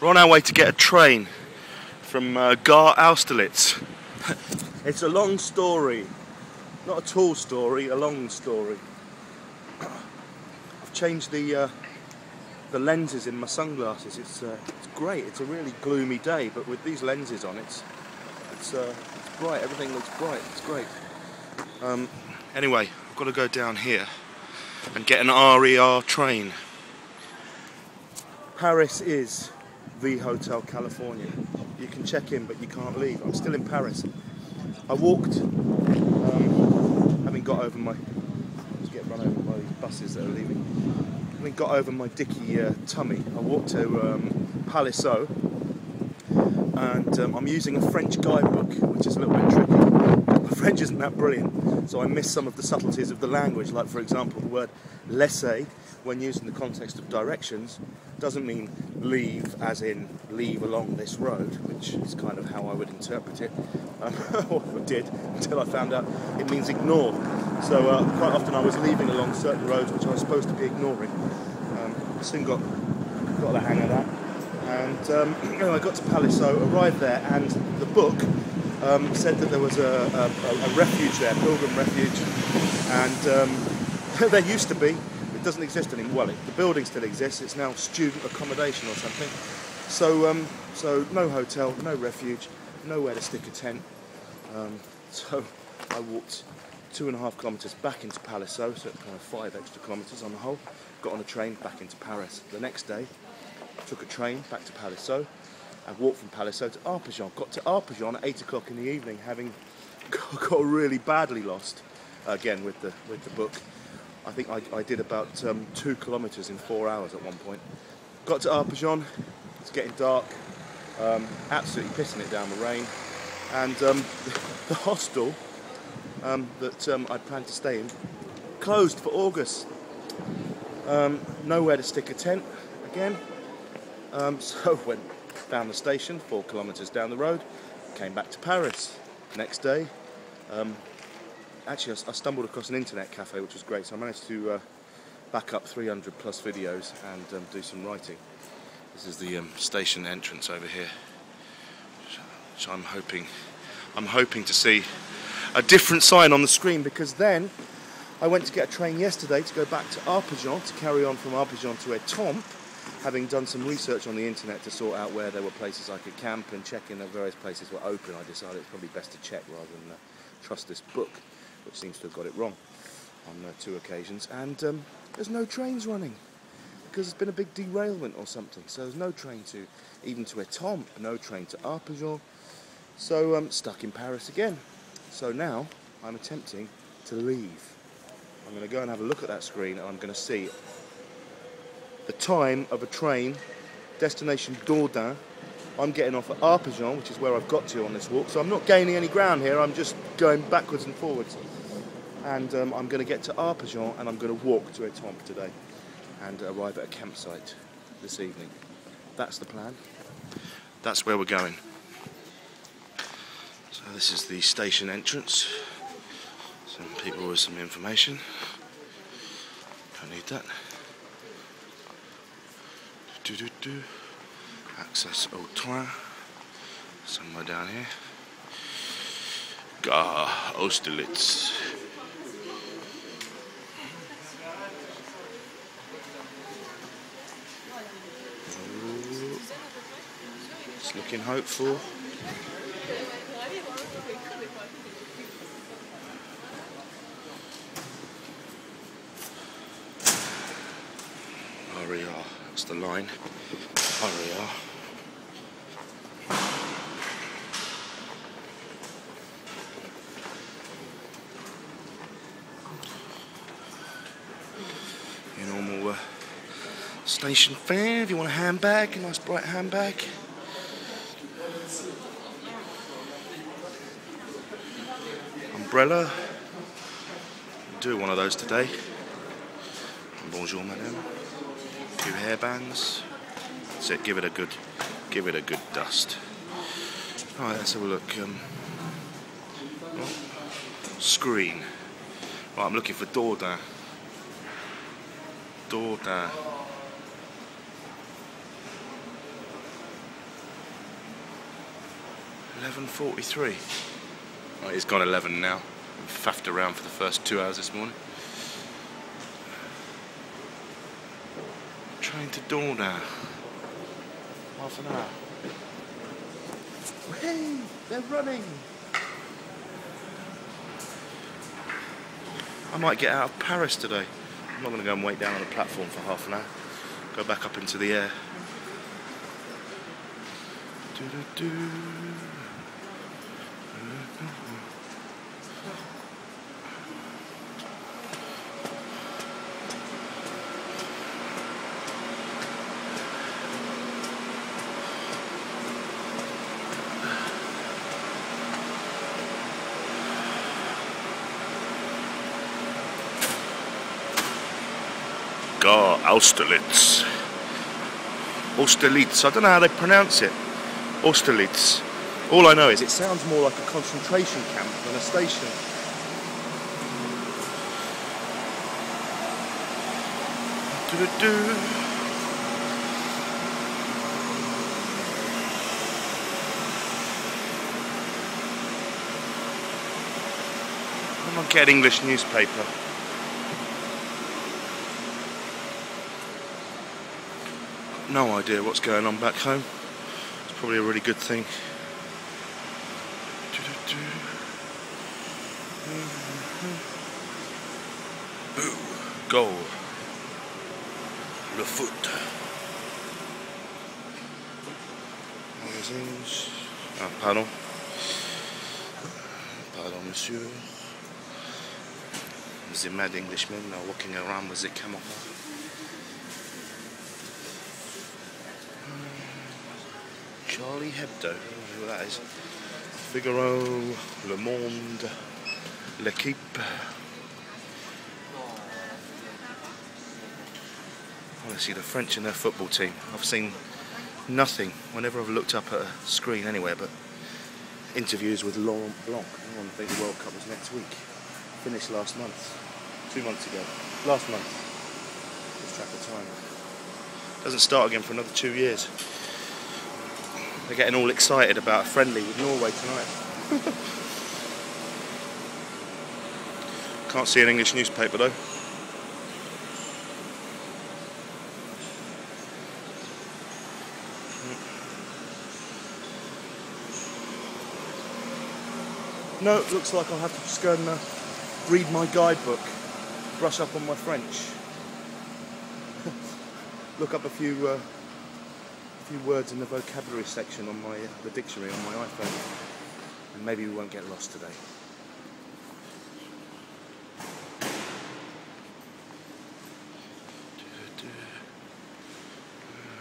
We're on our way to get a train from Gare Austerlitz. It's a long story, not a tall story, a long story. I've changed the lenses in my sunglasses. It's great. It's a really gloomy day, but with these lenses on, it's bright. Everything looks bright. It's great. Anyway, I've got to go down here and get an RER train. Paris is the Hotel California. You can check in, but you can't leave. I'm still in Paris. I walked, having got over my, just get run over by these buses that are leaving. Having got over my dicky tummy, I walked to Palaiseau, and I'm using a French guidebook, which is a little bit tricky. My French isn't that brilliant, so I miss some of the subtleties of the language. Like, for example, the word laisser, when used in the context of directions, doesn't mean leave, as in leave along this road, which is kind of how I would interpret it, or did, until I found out it means ignore. So quite often I was leaving along certain roads which I was supposed to be ignoring. Soon got the hang of that. And anyway, I got to Palaiseau, arrived there, and the book said that there was a refuge there, pilgrim refuge, and there used to be. It doesn't exist anymore. Well, the building still exists. It's now student accommodation or something. So no hotel, no refuge, nowhere to stick a tent. So I walked 2.5 kilometres back into Palaiseau, so it's kind of 5 extra kilometres on the whole. Got on a train back into Paris. The next day, took a train back to Palaiseau and walked from Palaiseau to Arpajon. Got to Arpajon at 8 o'clock in the evening, having got really badly lost again with the book. I think I did about 2 kilometres in 4 hours at one point. Got to Arpajon, it's getting dark, absolutely pissing it down the rain, and the hostel that I'd planned to stay in closed for August. Nowhere to stick a tent again, so went down the station, 4 kilometres down the road, came back to Paris. Next day, actually, I stumbled across an internet cafe, which was great, so I managed to back up 300 plus videos and do some writing. This is the station entrance over here, which I'm hoping to see a different sign on the screen, because then I went to get a train yesterday to go back to Arpajon, to carry on from Arpajon to Étampes, having done some research on the internet to sort out where there were places I could camp and check in that various places were open. I decided it's probably best to check rather than trust this book, which seems to have got it wrong on 2 occasions. And there's no trains running, because there's been a big derailment or something. So there's no train even to Étampes, no train to Arpajon. So I'm stuck in Paris again. So now I'm attempting to leave. I'm going to go and have a look at that screen, and I'm going to see the time of a train, destination Dordain. I'm getting off at Arpajon, which is where I've got to on this walk, so I'm not gaining any ground here, I'm just going backwards and forwards. And I'm going to get to Arpajon, and I'm going to walk to Étampes today and arrive at a campsite this evening. That's the plan. That's where we're going. So this is the station entrance. Some people with some information. Don't need that. Access au train. Somewhere down here. Gare Austerlitz. It's looking hopeful. RER, that's the line. RER. Your normal station fare if you want a handbag, a nice bright handbag. Umbrella. Do one of those today. Bonjour, madame. 2 hairbands. That's it. Give it a good dust. All right, let's have a look. Screen. Right, I'm looking for Dordain. Dordain. 11:43. Right, it's gone 11 now. I've faffed around for the first 2 hours this morning. Train to Dorna. Half an hour. Hey, they're running. I might get out of Paris today. I'm not going to go and wait down on the platform for half an hour. Go back up into the air. Gare Austerlitz. Austerlitz. I don't know how they pronounce it. Austerlitz. All I know is it sounds more like a concentration camp than a station. I'm not getting English newspaper. No idea what's going on back home. It's probably a really good thing. Goal. Le foot. Magazines. Ah, pardon. Pardon, monsieur. The mad Englishmen are walking around with the camera. Charlie Hebdo, I don't know who that is. Figaro, Le Monde, L'Equipe. Honestly, the French and their football team. I've seen nothing whenever I've looked up at a screen anywhere but interviews with Laurent Blanc. I think the World Cup was next week. Finished last month. 2 months ago. Last month. Lose track of time. Doesn't start again for another 2 years. They're getting all excited about a friendly with Norway tonight. Can't see an English newspaper though. No, it looks like I'll have to just go and read my guidebook, brush up on my French, look up a few words in the vocabulary section on the dictionary on my iPhone, and maybe we won't get lost today.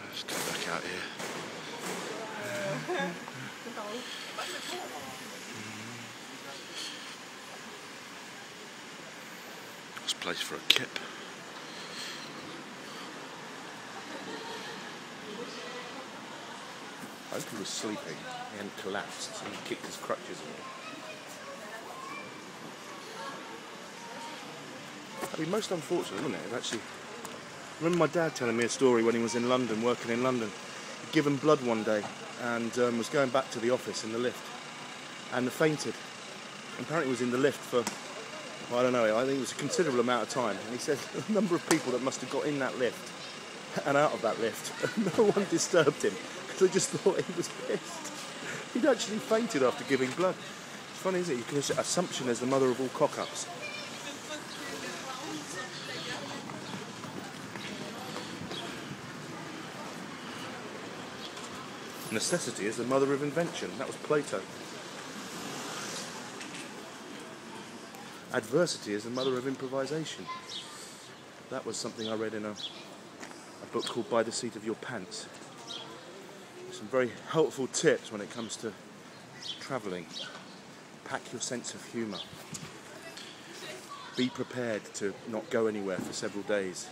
Let's go back out here. Nice place for a kip. I hope he was sleeping. He hadn't collapsed, so he kicked his crutches away. That'd be most unfortunate, wouldn't it? Actually, I remember my dad telling me a story when he was in London, working in London. He'd given blood one day and was going back to the office in the lift and fainted. Apparently, he was in the lift for, well, I don't know, I think it was a considerable amount of time. And he said the number of people that must have got in that lift and out of that lift, no one disturbed him. I just thought he was pissed. He'd actually fainted after giving blood. It's funny, isn't it? You can say assumption is the mother of all cock-ups. Necessity is the mother of invention. That was Plato. Adversity is the mother of improvisation. That was something I read in a book called By the Seat of Your Pants. Some very helpful tips when it comes to travelling. Pack your sense of humour. Be prepared to not go anywhere for several days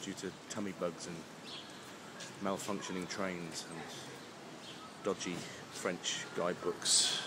due to tummy bugs and malfunctioning trains and dodgy French guidebooks.